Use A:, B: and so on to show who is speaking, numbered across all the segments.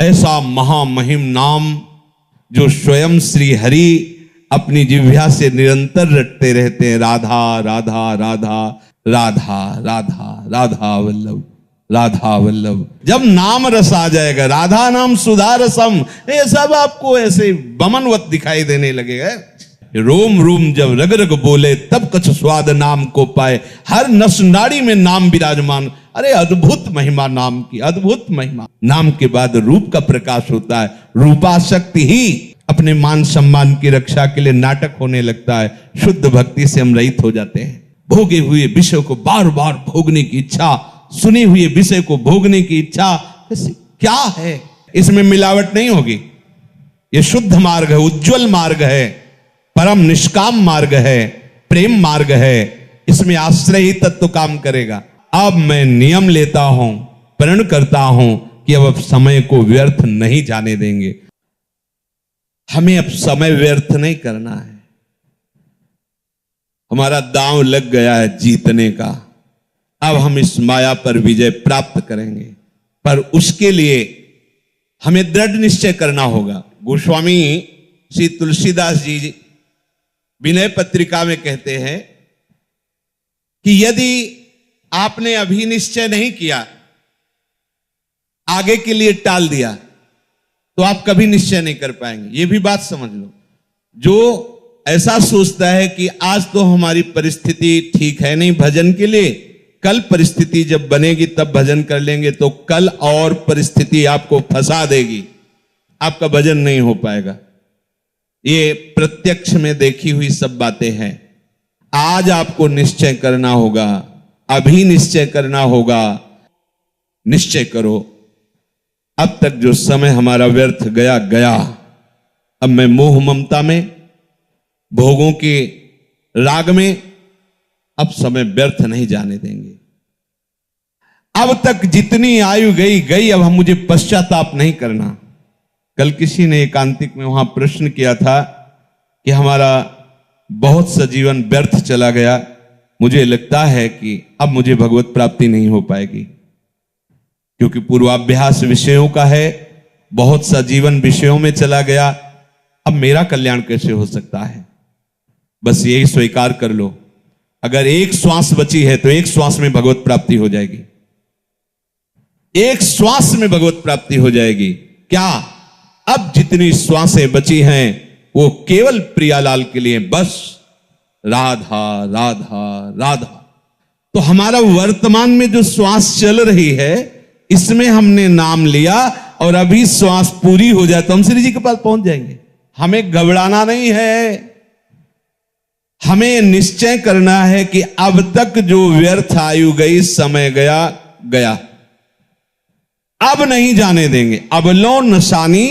A: ऐसा महामहिम नाम जो स्वयं श्री हरि अपनी जिह्वा से निरंतर रटते रहते हैं। राधा राधा राधा राधा राधा राधा वल्लभ, राधा वल्लभ। जब नाम रस आ जाएगा, राधा नाम सुधा रसम, ये सब आपको ऐसे बमनवत दिखाई देने लगेगा। रोम रोम जब रग रग बोले तब कछ स्वाद नाम को पाए, हर नस नाड़ी में नाम विराजमान। अरे अद्भुत महिमा नाम की, अद्भुत महिमा। नाम के बाद रूप का प्रकाश होता है। रूपाशक्ति ही अपने मान सम्मान की रक्षा के लिए नाटक होने लगता है। शुद्ध भक्ति से हम रहित हो जाते हैं। भोगे हुए विषय को बार बार भोगने की इच्छा, सुने हुए विषय को भोगने की इच्छा, क्या है? इसमें मिलावट नहीं होगी। ये शुद्ध मार्ग है, उज्जवल मार्ग है, परम निष्काम मार्ग है, प्रेम मार्ग है। इसमें आश्रय ही तत्व काम करेगा। अब मैं नियम लेता हूं, प्रण करता हूं कि अब समय को व्यर्थ नहीं जाने देंगे। हमें अब समय व्यर्थ नहीं करना है। हमारा दांव लग गया है जीतने का। अब हम इस माया पर विजय प्राप्त करेंगे, पर उसके लिए हमें दृढ़ निश्चय करना होगा। गोस्वामी श्री तुलसीदास जी विनय पत्रिका में कहते हैं कि यदि आपने अभी निश्चय नहीं किया, आगे के लिए टाल दिया, तो आप कभी निश्चय नहीं कर पाएंगे। यह भी बात समझ लो। जो ऐसा सोचता है कि आज तो हमारी परिस्थिति ठीक है नहीं भजन के लिए, कल परिस्थिति जब बनेगी तब भजन कर लेंगे, तो कल और परिस्थिति आपको फंसा देगी, आपका भजन नहीं हो पाएगा। ये प्रत्यक्ष में देखी हुई सब बातें हैं। आज आपको निश्चय करना होगा, अभी निश्चय करना होगा। निश्चय करो, अब तक जो समय हमारा व्यर्थ गया गया। अब मैं मोह ममता में, भोगों के राग में अब समय व्यर्थ नहीं जाने देंगे। अब तक जितनी आयु गई गई, अब हम मुझे पश्चाताप नहीं करना। कल किसी ने एकांतिक में वहां प्रश्न किया था कि हमारा बहुत सा जीवन व्यर्थ चला गया, मुझे लगता है कि अब मुझे भगवत प्राप्ति नहीं हो पाएगी, क्योंकि पूर्वाभ्यास विषयों का है, बहुत सा जीवन विषयों में चला गया, अब मेरा कल्याण कैसे हो सकता है? बस यही स्वीकार कर लो। अगर एक श्वास बची है तो एक श्वास में भगवत प्राप्ति हो जाएगी। एक श्वास में भगवत प्राप्ति हो जाएगी। क्या अब जितनी श्वासें बची हैं वो केवल प्रियालाल के लिए, बस राधा राधा राधा। तो हमारा वर्तमान में जो श्वास चल रही है, इसमें हमने नाम लिया, और अभी श्वास पूरी हो जाए तो हम श्री जी के पास पहुंच जाएंगे। हमें घबराना नहीं है। हमें निश्चय करना है कि अब तक जो व्यर्थ आयु गई, समय गया गया, अब नहीं जाने देंगे। अब लो नशानी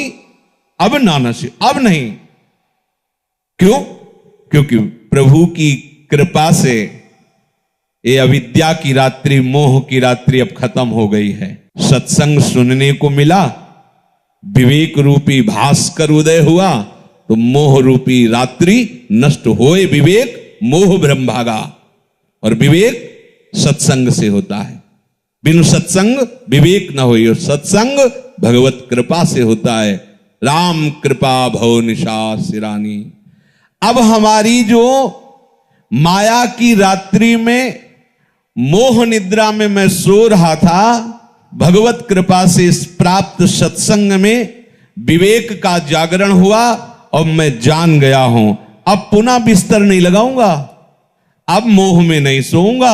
A: अब ना नशे, अब नहीं। क्यों? क्योंकि प्रभु की कृपा से ये अविद्या की रात्रि, मोह की रात्रि अब खत्म हो गई है। सत्संग सुनने को मिला, विवेक रूपी भास्कर उदय हुआ, तो मोह रूपी रात्रि नष्ट होए। विवेक मोह ब्रह्म भागा, और विवेक सत्संग से होता है। बिनु सत्संग विवेक न होई, और सत्संग भगवत कृपा से होता है। राम कृपा भव निशा सिरानी। अब हमारी जो माया की रात्रि में, मोह निद्रा में मैं सो रहा था, भगवत कृपा से इस प्राप्त सत्संग में विवेक का जागरण हुआ, और मैं जान गया हूं। अब पुनः बिस्तर नहीं लगाऊंगा, अब मोह में नहीं सोऊंगा,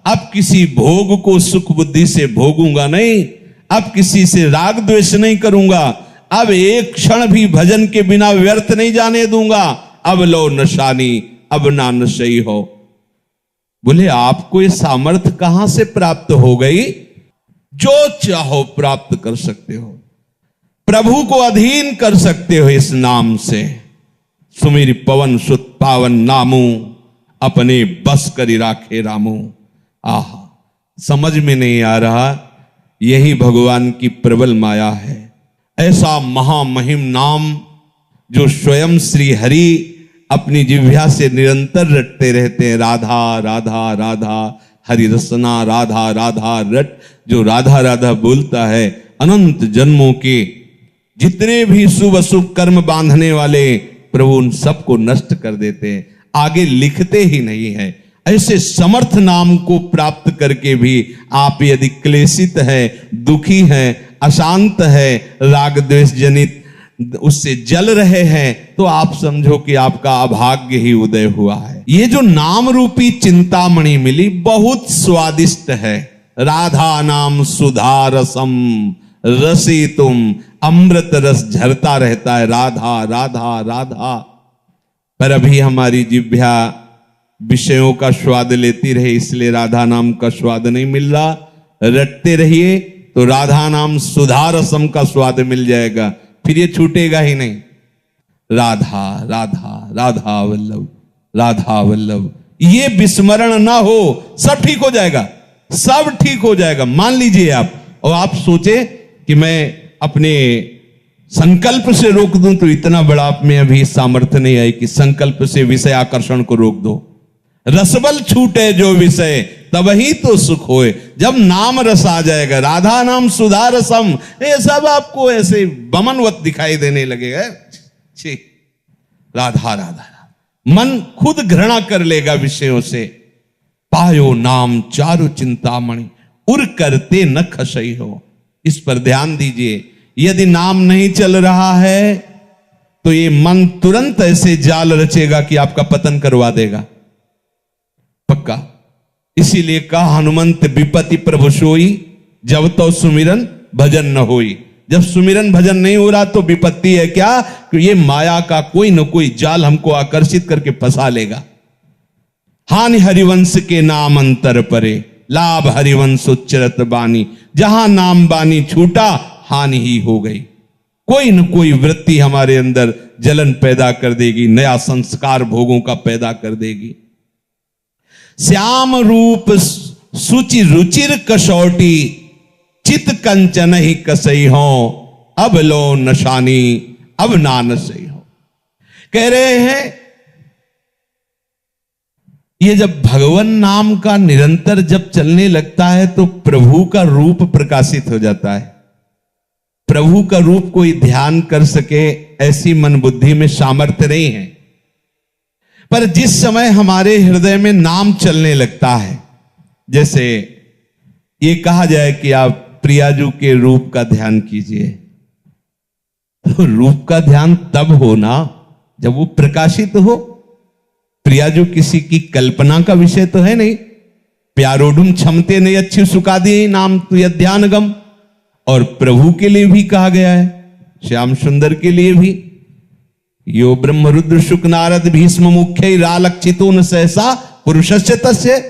A: अब किसी भोग को सुख बुद्धि से भोगूंगा नहीं, अब किसी से राग द्वेष नहीं करूंगा, अब एक क्षण भी भजन के बिना व्यर्थ नहीं जाने दूंगा। अब लो नशानी अब ना नशई हो। बोले आपको ये सामर्थ्य कहां से प्राप्त हो गई? जो चाहो प्राप्त कर सकते हो, प्रभु को अधीन कर सकते हो इस नाम से। सुमिर पवन सुत पावन नामू, अपने बस करी राखे रामू। आहा, समझ में नहीं आ रहा, यही भगवान की प्रबल माया है। ऐसा महामहिम नाम जो स्वयं श्री हरि अपनी जिह्वा से निरंतर रटते रहते हैं। राधा राधा राधा हरि रसना, राधा राधा रट। जो राधा राधा बोलता है, अनंत जन्मों के जितने भी शुभ अशुभ कर्म बांधने वाले प्रभु उन सबको नष्ट कर देते हैं, आगे लिखते ही नहीं है। ऐसे समर्थ नाम को प्राप्त करके भी आप यदि क्लेशित है, दुखी है, अशांत है, राग द्वेष जनित उससे जल रहे हैं, तो आप समझो कि आपका अभाग्य ही उदय हुआ है। ये जो नाम रूपी चिंतामणि मिली बहुत स्वादिष्ट है। राधा नाम सुधा रसम रसी तुम, अमृत रस झरता रहता है, राधा राधा राधा। पर अभी हमारी जिह्वा विषयों का स्वाद लेती रहे, इसलिए राधा नाम का स्वाद नहीं मिल रहा। रटते रहिए तो राधा नाम सुधा रसम का स्वाद मिल जाएगा, फिर ये छूटेगा ही नहीं। राधा राधा राधा वल्लभ राधा वल्लभ, ये विस्मरण ना हो, सब ठीक हो जाएगा, सब ठीक हो जाएगा। मान लीजिए आप, और आप सोचे कि मैं अपने संकल्प से रोक दूं, तो इतना बड़ा आप में अभी सामर्थ्य नहीं आई कि संकल्प से विषय आकर्षण को रोक दो। रसबल छूटे जो विषय तब ही तो सुख होए। जब नाम रस आ जाएगा, राधा नाम सुधा रसम, ये सब आपको ऐसे बमनवत दिखाई देने लगेगा। छी, राधा राधा, मन खुद घृणा कर लेगा विषयों से। पायो नाम चारु चिंतामणि, उर करते न खसई हो। इस पर ध्यान दीजिए। यदि नाम नहीं चल रहा है तो ये मन तुरंत ऐसे जाल रचेगा कि आपका पतन करवा देगा, पक्का। इसीलिए कहा हनुमंत विपत्ति प्रभु सोई, जब तो सुमिरन भजन न होई। जब सुमिरन भजन नहीं हो रहा तो विपत्ति है क्या, कि ये माया का कोई न कोई जाल हमको आकर्षित करके फंसा लेगा। हानि हरिवंश के नाम अंतर परे, लाभ हरिवंश उच्चरत बानी। जहां नाम बानी छूटा, हानि ही हो गई। कोई न कोई वृत्ति हमारे अंदर जलन पैदा कर देगी, नया संस्कार भोगों का पैदा कर देगी। श्याम रूप सुचि रुचिर कसौटी, चित कंचन ही कसई हो, अब लो नशानी अब ना नसई हो। कह रहे हैं ये जब भगवान नाम का निरंतर जब चलने लगता है तो प्रभु का रूप प्रकाशित हो जाता है। प्रभु का रूप कोई ध्यान कर सके ऐसी मन बुद्धि में सामर्थ्य नहीं है। पर जिस समय हमारे हृदय में नाम चलने लगता है, जैसे ये कहा जाए कि आप प्रियाजू के रूप का ध्यान कीजिए, तो रूप का ध्यान तब होना जब वो प्रकाशित हो। प्रियाजू किसी की कल्पना का विषय तो है नहीं। प्यारोडुम क्षमते नहीं अच्छी सुखा दिए नाम तु ध्यानगम। और प्रभु के लिए भी कहा गया है, श्याम सुंदर के लिए भी, यो ब्रह्म रुद्र शुक नारद भीष्म मुख्य रालक्षितो न सहसा पुरुषस्य तस्य।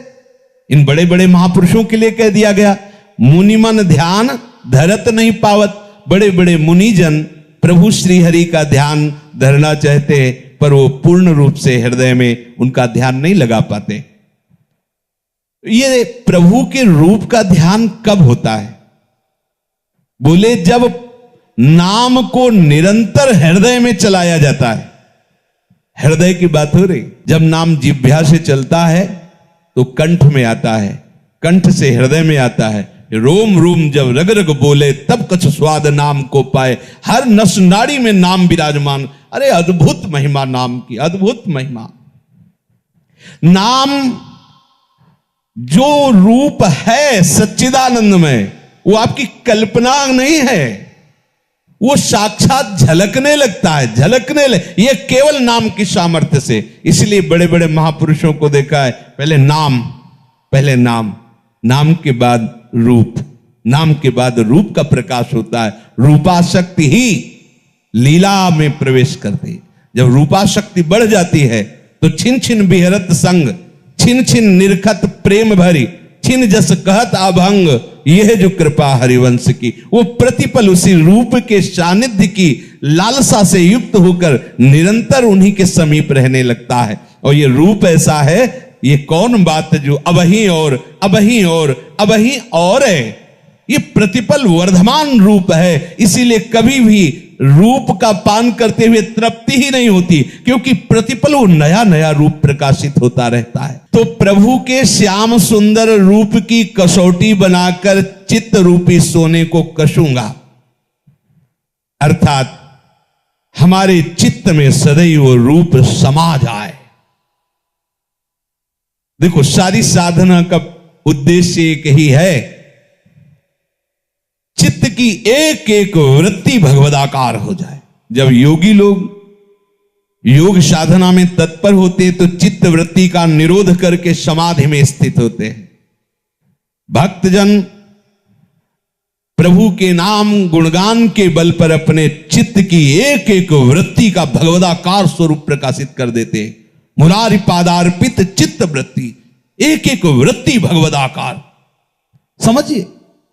A: इन बड़े बड़े महापुरुषों के लिए कह दिया गया। मुनिमन ध्यान धरत नहीं पावत। बड़े बड़े मुनिजन प्रभु श्री हरि का ध्यान धरना चाहते हैं, पर वो पूर्ण रूप से हृदय में उनका ध्यान नहीं लगा पाते। ये प्रभु के रूप का ध्यान कब होता है? बोले जब नाम को निरंतर हृदय में चलाया जाता है। हृदय की बात हो रही। जब नाम जिह्वा से चलता है तो कंठ में आता है, कंठ से हृदय में आता है। रोम रोम जब रग रग बोले तब कछ स्वाद नाम को पाए। हर नस नाड़ी में नाम विराजमान। अरे अद्भुत महिमा नाम की, अद्भुत महिमा। नाम जो रूप है सच्चिदानंद में, वो आपकी कल्पना नहीं है, वो साक्षात झलकने लगता है, झलकने ये केवल नाम की सामर्थ्य से। इसलिए बड़े बड़े महापुरुषों को देखा है, पहले नाम, पहले नाम, नाम के बाद रूप, नाम के बाद रूप का प्रकाश होता है। रूपाशक्ति ही लीला में प्रवेश करती। जब रूपाशक्ति बढ़ जाती है तो छिन छिन बिहरत संग, छिन छिन निरखत प्रेम भरी, छिन जस कहत अभंग। यह जो कृपा हरिवंश की, वो प्रतिपल उसी रूप के सानिध्य की लालसा से युक्त होकर निरंतर उन्हीं के समीप रहने लगता है। और ये रूप ऐसा है, ये कौन बात जो अबही और अबही और अबही और है, ये प्रतिपल वर्धमान रूप है। इसीलिए कभी भी रूप का पान करते हुए तृप्ति ही नहीं होती, क्योंकि प्रतिपल वो नया नया रूप प्रकाशित होता रहता है। तो प्रभु के श्याम सुंदर रूप की कसौटी बनाकर चित्त रूपी सोने को कसूंगा। अर्थात हमारे चित्त में सदैव रूप समा जाए। देखो, सारी साधना का उद्देश्य एक ही है, चित्त की एक एक वृत्ति भगवदाकार हो जाए। जब योगी लोग योग साधना में तत्पर होते तो चित्त वृत्ति का निरोध करके समाधि में स्थित होते हैं। भक्तजन प्रभु के नाम गुणगान के बल पर अपने चित्त की एक एक वृत्ति का भगवदाकार स्वरूप प्रकाशित कर देते हैं। मुरारी पादार्पित चित्त वृत्ति, एक एक वृत्ति भगवदाकार। समझिए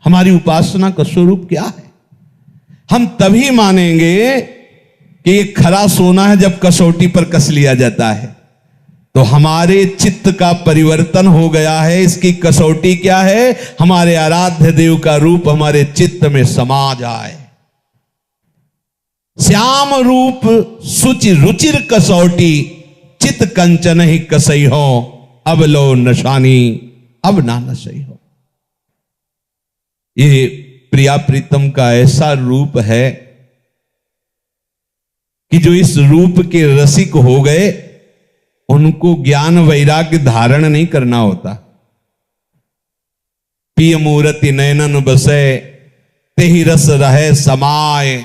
A: हमारी उपासना का स्वरूप क्या है। हम तभी मानेंगे कि ये खरा सोना है जब कसौटी पर कस लिया जाता है। तो हमारे चित्त का परिवर्तन हो गया है। इसकी कसौटी क्या है? हमारे आराध्य देव का रूप हमारे चित्त में समा जाए। श्याम रूप सुचि रुचिर कसौटी, चित कंचन ही कसई हो, अब लो नशानी अब ना नशई हो। ये प्रिया प्रीतम का ऐसा रूप है कि जो इस रूप के रसिक हो गए उनको ज्ञान वैराग्य धारण नहीं करना होता। पिय मूर्ति नयनन बसे तेहि रस रहे समाए,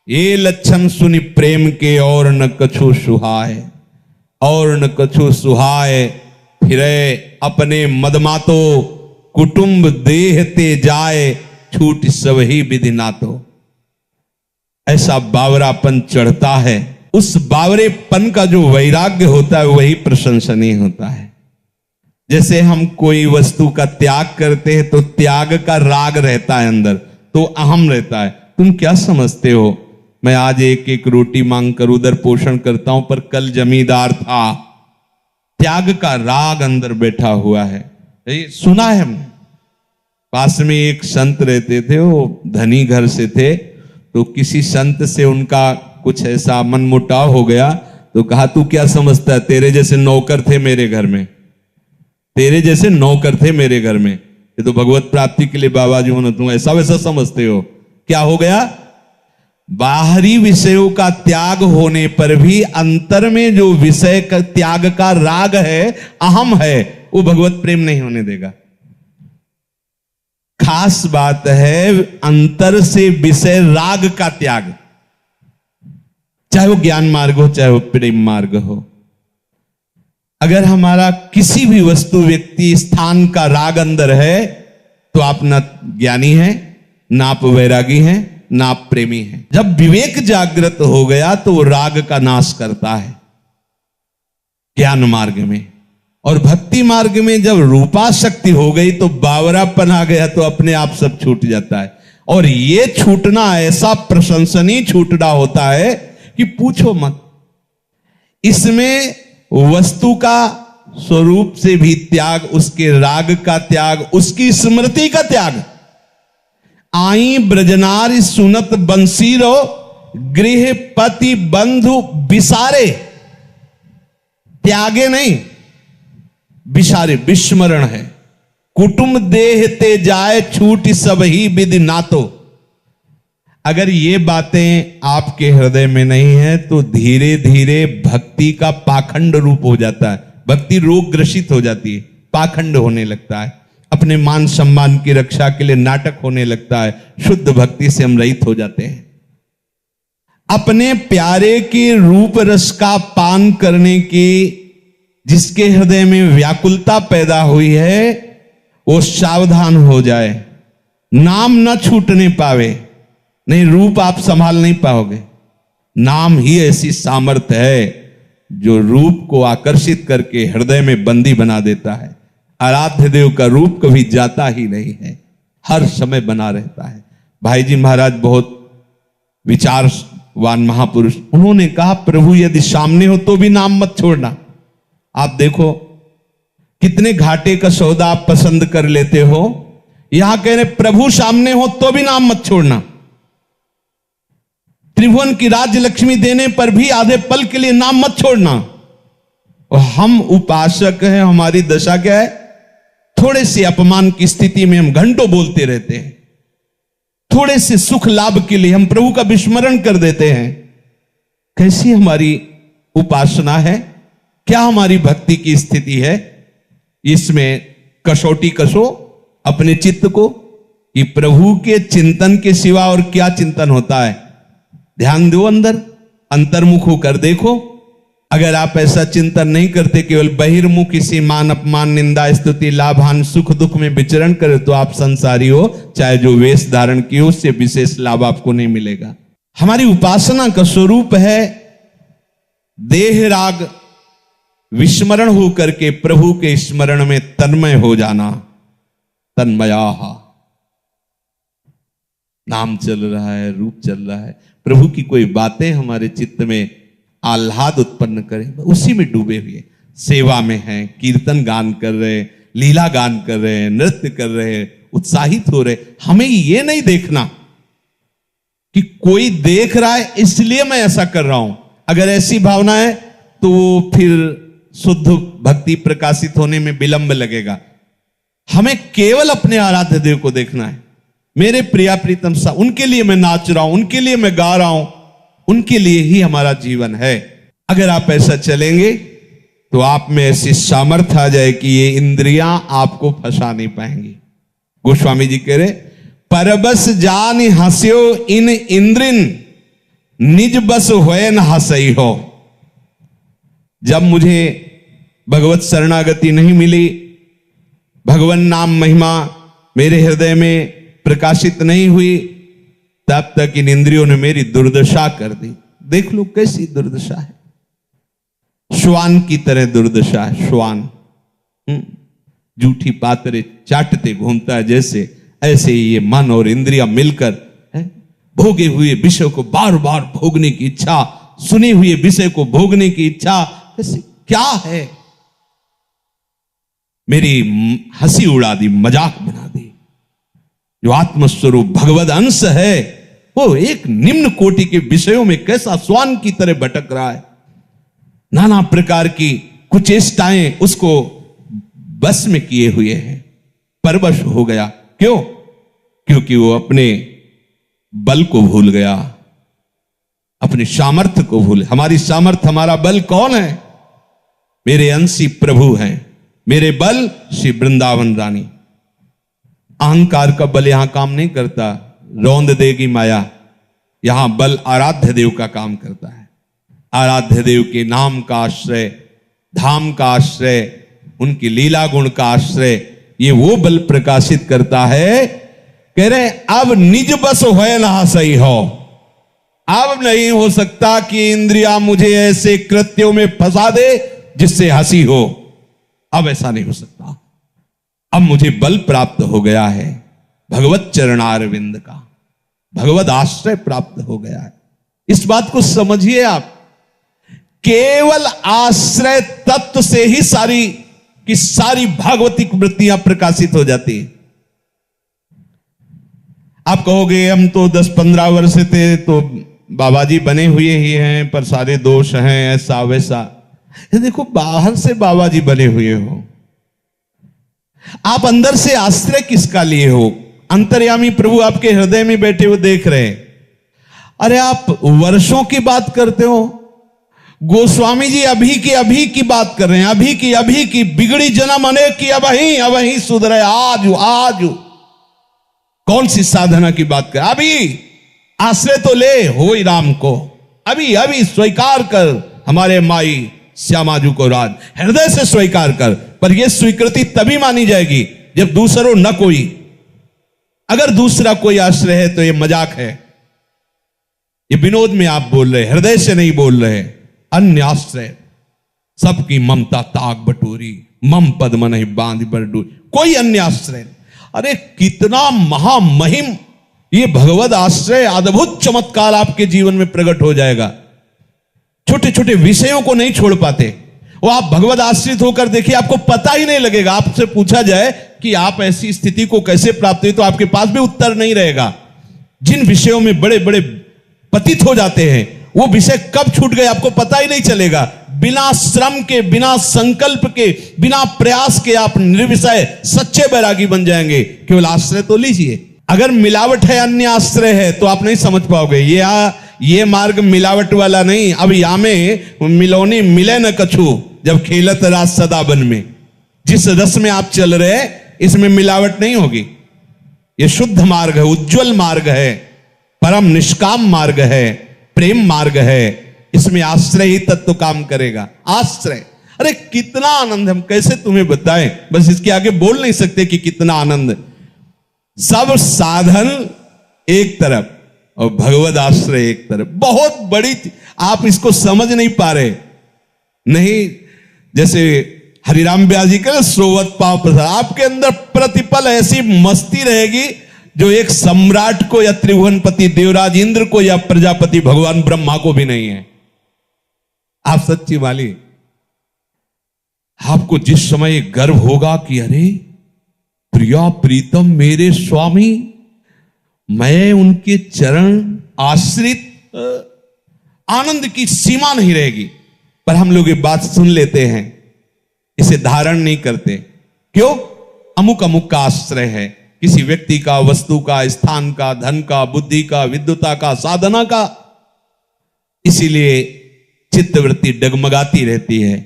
A: ये लक्षण सुनि प्रेम के और न कछु सुहाए, और न कछु सुहाए। फिरे अपने मदमातो, कुटुंब देह ते जाए, छूट सब ही विधि नातो। ऐसा बावरापन चढ़ता है। उस बावरेपन का जो वैराग्य होता है वही प्रशंसनीय होता है। जैसे हम कोई वस्तु का त्याग करते हैं तो त्याग का राग रहता है अंदर, तो अहम रहता है। तुम क्या समझते हो, मैं आज एक एक रोटी मांग कर उधर पोषण करता हूं, पर कल जमींदार था। त्याग का राग अंदर बैठा हुआ है। ये सुना है हमने। पास में एक संत रहते थे, वो धनी घर से थे। तो किसी संत से उनका कुछ ऐसा मनमुटाव हो गया तो कहा, तू क्या समझता है, तेरे जैसे नौकर थे मेरे घर में, तेरे जैसे नौकर थे मेरे घर में, ये तो भगवत प्राप्ति के लिए बाबा जी होना, तुम ऐसा वैसा समझते हो। क्या हो गया? बाहरी विषयों का त्याग होने पर भी अंतर में जो विषय का त्याग का राग है, अहम है, वो भगवत प्रेम नहीं होने देगा। खास बात है अंतर से विषय राग का त्याग, चाहे वो ज्ञान मार्ग हो चाहे वो प्रेम मार्ग हो। अगर हमारा किसी भी वस्तु व्यक्ति स्थान का राग अंदर है तो आप ना ज्ञानी हैं, ना आप वैरागी हैं, ना आप प्रेमी हैं। जब विवेक जागृत हो गया तो वो राग का नाश करता है ज्ञान मार्ग में। और भक्ति मार्ग में जब रूपा शक्ति हो गई तो बावरापन आ गया तो अपने आप सब छूट जाता है। और ये छूटना ऐसा प्रशंसनीय छूटना होता है कि पूछो मत। इसमें वस्तु का स्वरूप से भी त्याग, उसके राग का त्याग, उसकी स्मृति का त्याग। आई ब्रजनारी सुनत बंसीरो, गृह पति बंधु बिसारे। त्यागे नहीं, बिसारे, विस्मरण है। कुटुंब देह ते जाए, छूट सब ही विधि नातो। अगर ये बातें आपके हृदय में नहीं है तो धीरे धीरे भक्ति का पाखंड रूप हो जाता है। भक्ति रोग ग्रसित हो जाती है, पाखंड होने लगता है, अपने मान सम्मान की रक्षा के लिए नाटक होने लगता है। शुद्ध भक्ति से हम रहित हो जाते हैं। अपने प्यारे के रूप रस का पान करने की जिसके हृदय में व्याकुलता पैदा हुई है वो सावधान हो जाए, नाम न छूटने पावे। नहीं, रूप आप संभाल नहीं पाओगे। नाम ही ऐसी सामर्थ्य है जो रूप को आकर्षित करके हृदय में बंदी बना देता है। आराध्य देव का रूप कभी जाता ही नहीं है, हर समय बना रहता है। भाई जी महाराज बहुत विचारवान महापुरुष, उन्होंने कहा प्रभु यदि सामने हो तो भी नाम मत छोड़ना। आप देखो कितने घाटे का सौदा आप पसंद कर लेते हो। यहां कह रहे प्रभु सामने हो तो भी नाम मत छोड़ना। त्रिभुवन की राज्य लक्ष्मी देने पर भी आधे पल के लिए नाम मत छोड़ना। और हम उपासक हैं, हमारी दशा क्या है? थोड़े से अपमान की स्थिति में हम घंटों बोलते रहते हैं, थोड़े से सुख लाभ के लिए हम प्रभु का विस्मरण कर देते हैं। कैसी हमारी उपासना है, क्या हमारी भक्ति की स्थिति है? इसमें कसौटी कसो अपने चित्त को कि प्रभु के चिंतन के सिवा और क्या चिंतन होता है। ध्यान दो, अंदर अंतर्मुख होकर देखो। अगर आप ऐसा चिंतन नहीं करते, केवल बहिर्मुख किसी मान अपमान निंदा स्तुति लाभान सुख दुख में विचरण करे, तो आप संसारी हो, चाहे जो वेश धारण की हो, उससे विशेष लाभ आपको नहीं मिलेगा। हमारी उपासना का स्वरूप है देह राग विस्मरण होकर के प्रभु के स्मरण में तन्मय हो जाना। तन्मया नाम चल रहा है, रूप चल रहा है, प्रभु की कोई बातें हमारे चित्त में आह्लाद उत्पन्न करें, उसी में डूबे हुए सेवा में हैं, कीर्तन गान कर रहे, लीला गान कर रहे, नृत्य कर रहे, उत्साहित हो रहे। हमें ये नहीं देखना कि कोई देख रहा है इसलिए मैं ऐसा कर रहा हूं। अगर ऐसी भावना है तो फिर शुद्ध भक्ति प्रकाशित होने में विलंब लगेगा। हमें केवल अपने आराध्य देव को देखना है। मेरे प्रिया प्रीतम सा, उनके लिए मैं नाच रहा हूं, उनके लिए मैं गा रहा हूं, उनके लिए ही हमारा जीवन है। अगर आप ऐसा चलेंगे तो आप में ऐसी सामर्थ्य आ जाए कि ये इंद्रियां आपको फंसा नहीं पाएंगी। गोस्वामी जी कह रहे, परबस जान हंस्यो इन इंद्रिन निज बस होए न हंसई हो। जब मुझे भगवत शरणागति नहीं मिली, भगवान नाम महिमा मेरे हृदय में प्रकाशित नहीं हुई, तब तक इन इंद्रियों ने मेरी दुर्दशा कर दी। देख लो कैसी दुर्दशा है, श्वान की तरह दुर्दशा है। श्वान जूठी पातरे चाटते घूमता है जैसे, ऐसे ही ये मन और इंद्रियां मिलकर भोगे हुए विषय को बार बार भोगने की इच्छा, सुने हुए विषय को भोगने की इच्छा। कैसे, क्या है? मेरी हंसी उड़ा दी, मजाक बना दी। जो आत्मस्वरूप भगवद अंश है वो एक निम्न कोटि के विषयों में कैसा श्वान की तरह भटक रहा है। नाना प्रकार की कुचेष्टाएं उसको बस में किए हुए हैं, परवश हो गया। क्यों? क्योंकि वो अपने बल को भूल गया, अपने सामर्थ्य को भूल। हमारी सामर्थ्य, हमारा बल कौन है? मेरे अंशी प्रभु हैं, मेरे बल श्री वृंदावन रानी। अहंकार का बल यहां काम नहीं करता, रौंद देगी माया। यहां बल आराध्य देव का काम करता है। आराध्य देव के नाम का आश्रय, धाम का आश्रय, उनकी लीला गुण का आश्रय, ये वो बल प्रकाशित करता है। कह रहे अब निज बस होए ना सही हो। अब नहीं हो सकता कि इंद्रिया मुझे ऐसे कृत्यों में फंसा दे जिससे हंसी हो। अब ऐसा नहीं हो सकता। अब मुझे बल प्राप्त हो गया है, भगवत चरणारविंद का, भगवत आश्रय प्राप्त हो गया है। इस बात को समझिए आप। केवल आश्रय तत्व से ही सारी की सारी भागवतिक वृत्तियां प्रकाशित हो जाती है। आप कहोगे हम तो 10-15 वर्ष थे तो बाबा जी बने हुए ही हैं, पर सारे दोष हैं, ऐसा वैसा। देखो, बाहर से बाबा जी बने हुए हो, आप अंदर से आश्रय किसका लिए हो? अंतर्यामी प्रभु आपके हृदय में बैठे हुए देख रहे हैं। अरे आप वर्षों की बात करते हो, गोस्वामी जी अभी की बात कर रहे हैं। अभी की बिगड़ी जन्म अनेक की, अभी सुधरे आज। कौन सी साधना की बात कर? अभी आश्रय तो ले हो ही राम को, अभी स्वीकार कर हमारे माई श्यामाजू को राज, हृदय से स्वीकार कर। पर यह स्वीकृति तभी मानी जाएगी जब दूसरों न कोई। अगर दूसरा कोई आश्रय है तो यह मजाक है, ये विनोद में आप बोल रहे, हृदय से नहीं बोल रहे। अन्य आश्रय, सबकी ममता ताक बटोरी, मम पद्म नहीं बांध बरडू, कोई अन्य आश्रय। अरे कितना महामहिम ये भगवत आश्रय, अद्भुत चमत्कार आपके जीवन में प्रकट हो जाएगा। छोटे छोटे विषयों को नहीं छोड़ पाते वो। आप भगवत आश्रित होकर देखिए, आपको पता ही नहीं लगेगा। आपसे पूछा जाए कि आप ऐसी स्थिति को कैसे प्राप्त हुई, तो आपके पास भी उत्तर नहीं रहेगा। जिन विषयों में बड़े बड़े पतित हो जाते हैं, वो विषय कब छूट गए आपको पता ही नहीं चलेगा। बिना श्रम के, बिना संकल्प के, बिना प्रयास के आप निर्विषय सच्चे बैरागी बन जाएंगे। केवल आश्रय तो लीजिए। अगर मिलावट है, अन्य आश्रय है, तो आप नहीं समझ पाओगे। ये मार्ग मिलावट वाला नहीं। अब या में मिलौनी मिले न कछु, जब खेलत रास सदा बन में। जिस रस में आप चल रहे, इसमें मिलावट नहीं होगी। ये शुद्ध मार्ग है, उज्जवल मार्ग है, परम निष्काम मार्ग है, प्रेम मार्ग है। इसमें आश्रय ही तत्व काम करेगा। आश्रय, अरे कितना आनंद, हम कैसे तुम्हें बताएं, बस इसके आगे बोल नहीं सकते कि कितना आनंद। सब साधन एक तरफ और भगवद आश्रय एक तरफ। बहुत बड़ी, आप इसको समझ नहीं पा रहे। नहीं, जैसे हरिराम व्यास जी के सोवत पाव प्रसाद, आपके अंदर प्रतिपल ऐसी मस्ती रहेगी जो एक सम्राट को या त्रिभुवनपति देवराज इंद्र को या प्रजापति भगवान ब्रह्मा को भी नहीं है। आप सच्ची वाली, आपको जिस समय गर्व होगा कि अरे प्रिया प्रीतम मेरे स्वामी, मैं उनके चरण आश्रित, आनंद की सीमा नहीं रहेगी। पर हम लोग ये बात सुन लेते हैं, इसे धारण नहीं करते। क्यों? अमुक अमुक का आश्रय है, किसी व्यक्ति का, वस्तु का, स्थान का, धन का, बुद्धि का, विद्वता का, साधना का। इसीलिए चित्तवृत्ति डगमगाती रहती है।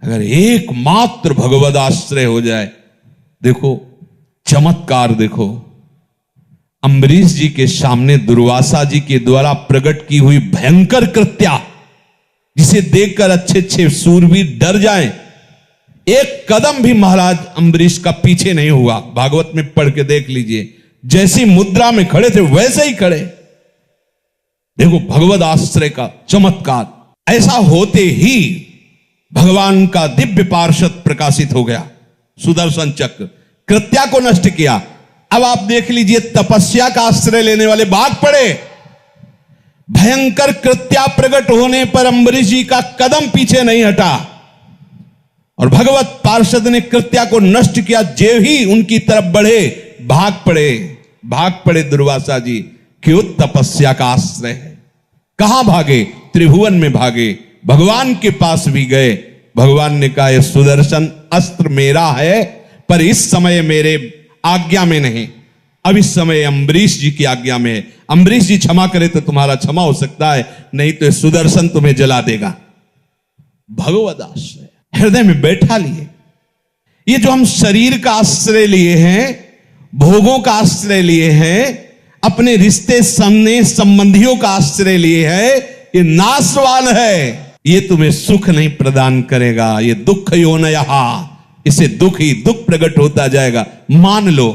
A: अगर एकमात्र भगवद आश्रय हो जाए, देखो चमत्कार, देखो अम्बरीश जी के सामने दुर्वासा जी के द्वारा प्रकट की हुई भयंकर कृत्या, जिसे देखकर अच्छे अच्छे सूरवीर डर जाएं। एक कदम भी महाराज अम्बरीश का पीछे नहीं हुआ। भागवत में पढ़ के देख लीजिए, जैसी मुद्रा में खड़े थे वैसे ही खड़े। देखो भगवद आश्रय का चमत्कार। ऐसा होते ही भगवान का दिव्य पार्षद प्रकाशित हो गया, सुदर्शन चक्र, कृत्या को नष्ट किया। अब आप देख लीजिए, तपस्या का आश्रय लेने वाले भाग पड़े। भयंकर कृत्या प्रकट होने पर अम्बरीश जी का कदम पीछे नहीं हटा और भगवत पार्षद ने कृत्या को नष्ट किया। जे ही उनकी तरफ बढ़े, भाग पड़े दुर्वासा जी। क्यों? तपस्या का आश्रय है। कहां भागे? त्रिभुवन में भागे, भगवान के पास भी गए। भगवान ने कहा, यह सुदर्शन अस्त्र मेरा है, पर इस समय मेरे आज्ञा में नहीं, अब इस समय अम्बरीश जी की आज्ञा में है। अम्बरीश जी क्षमा करे तो तुम्हारा क्षमा हो सकता है, नहीं तो सुदर्शन तुम्हें जला देगा। भगवद आश्रय हृदय में बैठा लिए। ये जो हम शरीर का आश्रय लिए हैं, भोगों का आश्रय लिए हैं, अपने रिश्ते संबंधियों का आश्रय लिए हैं, ये नाशवान है। ये तुम्हें सुख नहीं प्रदान करेगा। ये दुख योनयहा, इसे दुख ही दुख प्रकट होता जाएगा। मान लो,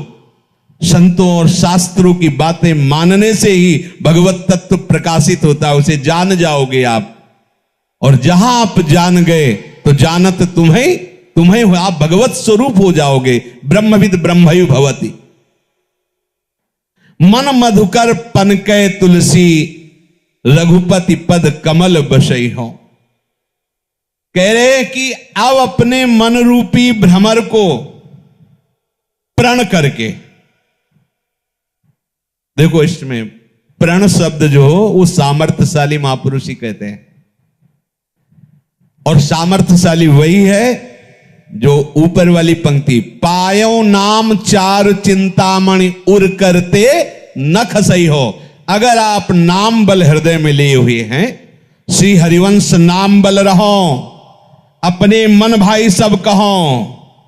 A: संतों और शास्त्रों की बातें मानने से ही भगवत तत्व प्रकाशित होता है। उसे जान जाओगे आप, और जहां आप जान गए तो जानत तुम्हें हो, आप भगवत स्वरूप हो जाओगे। ब्रह्मविद ब्रह्मयु भवति। मन मधुकर पनकै तुलसी, रघुपति पद कमल बसई हो। कह रहे कि अब अपने मन रूपी भ्रमर को प्रण करके, देखो इसमें प्रण शब्द जो हो वो सामर्थ्यशाली महापुरुष ही कहते हैं, और सामर्थ्यशाली वही है जो ऊपर वाली पंक्ति, पायो नाम चारु चिंतामणि उर करते नख सही हो। अगर आप नाम बल हृदय में लिए हुए हैं, श्री हरिवंश नाम बल रहो, अपने मन भाई सब कहो,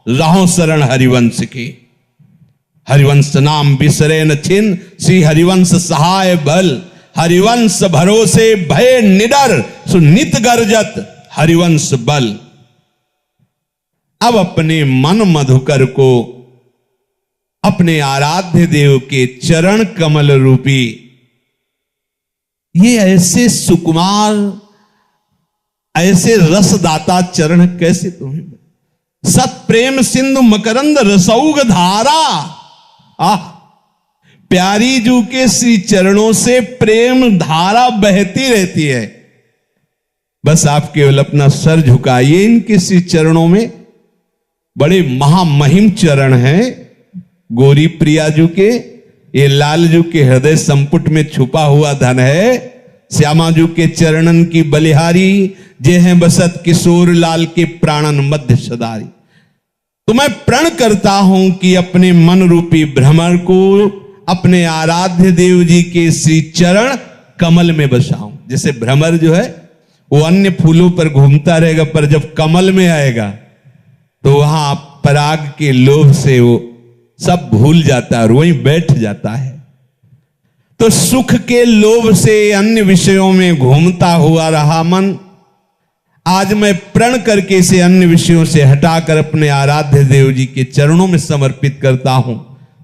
A: रहो शरण हरिवंश की। हरिवंश नाम बिसरे न छिन, श्री हरिवंश सहाय बल। हरिवंश भरोसे भय निडर, सुनित गर्जत हरिवंश बल। अब अपने मन मधुकर को अपने आराध्य देव के चरण कमल रूपी, ये ऐसे सुकुमार, ऐसे रसदाता चरण कैसे तुम्हें, सत प्रेम सिंधु मकरंद रसौग धारा। प्यारी जू के श्री चरणों से प्रेम धारा बहती रहती है। बस आप केवल अपना सर झुकाइए इनके श्री चरणों में। बड़े महामहिम चरण हैं गौरी प्रिया जू के। ये लालजू के हृदय संपुट में छुपा हुआ धन है। श्यामाजू के चरणन की बलिहारी, जे हैं बसत किशोर लाल के प्राणन मध्य सदारी। तो मैं प्रण करता हूं कि अपने मन रूपी भ्रमर को अपने आराध्य देव जी के श्री चरण कमल में बसाऊं। जैसे भ्रमर जो है वो अन्य फूलों पर घूमता रहेगा, पर जब कमल में आएगा तो वहां पराग के लोभ से वो सब भूल जाता है और वहीं बैठ जाता है। तो सुख के लोभ से अन्य विषयों में घूमता हुआ रहा मन, आज मैं प्रण करके इसे अन्य विषयों से हटाकर अपने आराध्य देव जी के चरणों में समर्पित करता हूं,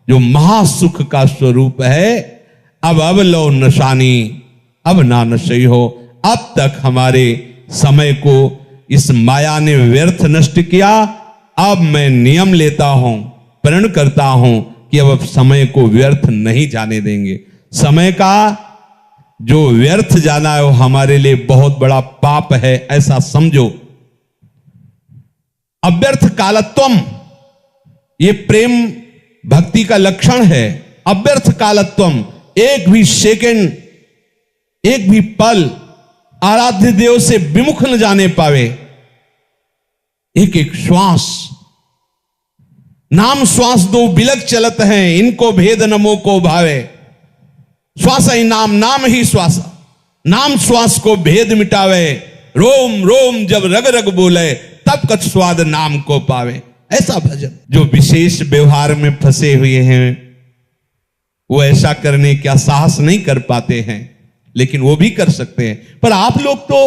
A: जो महासुख का स्वरूप है। अब लो नशानी, अब ना नशई हो। अब तक हमारे समय को इस माया ने व्यर्थ नष्ट किया। अब मैं नियम लेता हूं, प्रण करता हूं कि अब समय को व्यर्थ नहीं जाने देंगे। समय का जो व्यर्थ जाना है वो हमारे लिए बहुत बड़ा पाप है, ऐसा समझो। अव्यर्थ कालत्वम, ये प्रेम भक्ति का लक्षण है। अव्यर्थ कालत्वम, एक भी सेकंड, एक भी पल आराध्य देव से विमुख न जाने पावे। एक एक श्वास, नाम श्वास दो बिलक चलत हैं, इनको भेद नमो को भावे। श्वास ही नाम, नाम ही श्वास, नाम श्वास को भेद मिटावे। रोम रोम जब रग रग बोले, तब कछ स्वाद नाम को पावे। ऐसा भजन। जो विशेष व्यवहार में फंसे हुए हैं वो ऐसा करने का साहस नहीं कर पाते हैं, लेकिन वो भी कर सकते हैं। पर आप लोग तो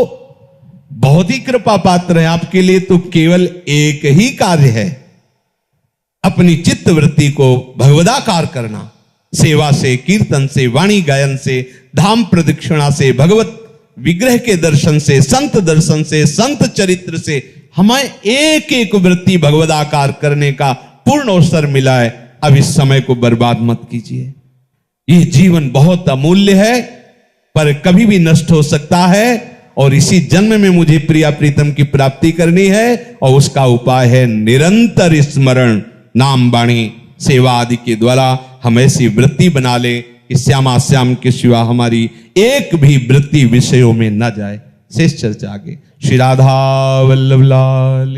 A: बहुत ही कृपा पात्र हैं। आपके लिए तो केवल एक ही कार्य है, अपनी चित्त वृत्ति को भगवदाकार करना। सेवा से, कीर्तन से, वाणी गायन से, धाम प्रदक्षिणा से, भगवत विग्रह के दर्शन से, संत दर्शन से, संत चरित्र से हमें एक एक वृत्ति भगवदाकार करने का पूर्ण अवसर मिला है। अब इस समय को बर्बाद मत कीजिए। ये जीवन बहुत अमूल्य है, पर कभी भी नष्ट हो सकता है, और इसी जन्म में मुझे प्रिया प्रीतम की प्राप्ति करनी है, और उसका उपाय है निरंतर स्मरण, नाम, वाणी, सेवा आदि के द्वारा हम ऐसी वृत्ति बना ले कि श्यामा श्याम के सिवा हमारी एक भी वृत्ति विषयों में न जाए। शेष चर्चा आगे। श्री राधा वल्लभ लाल।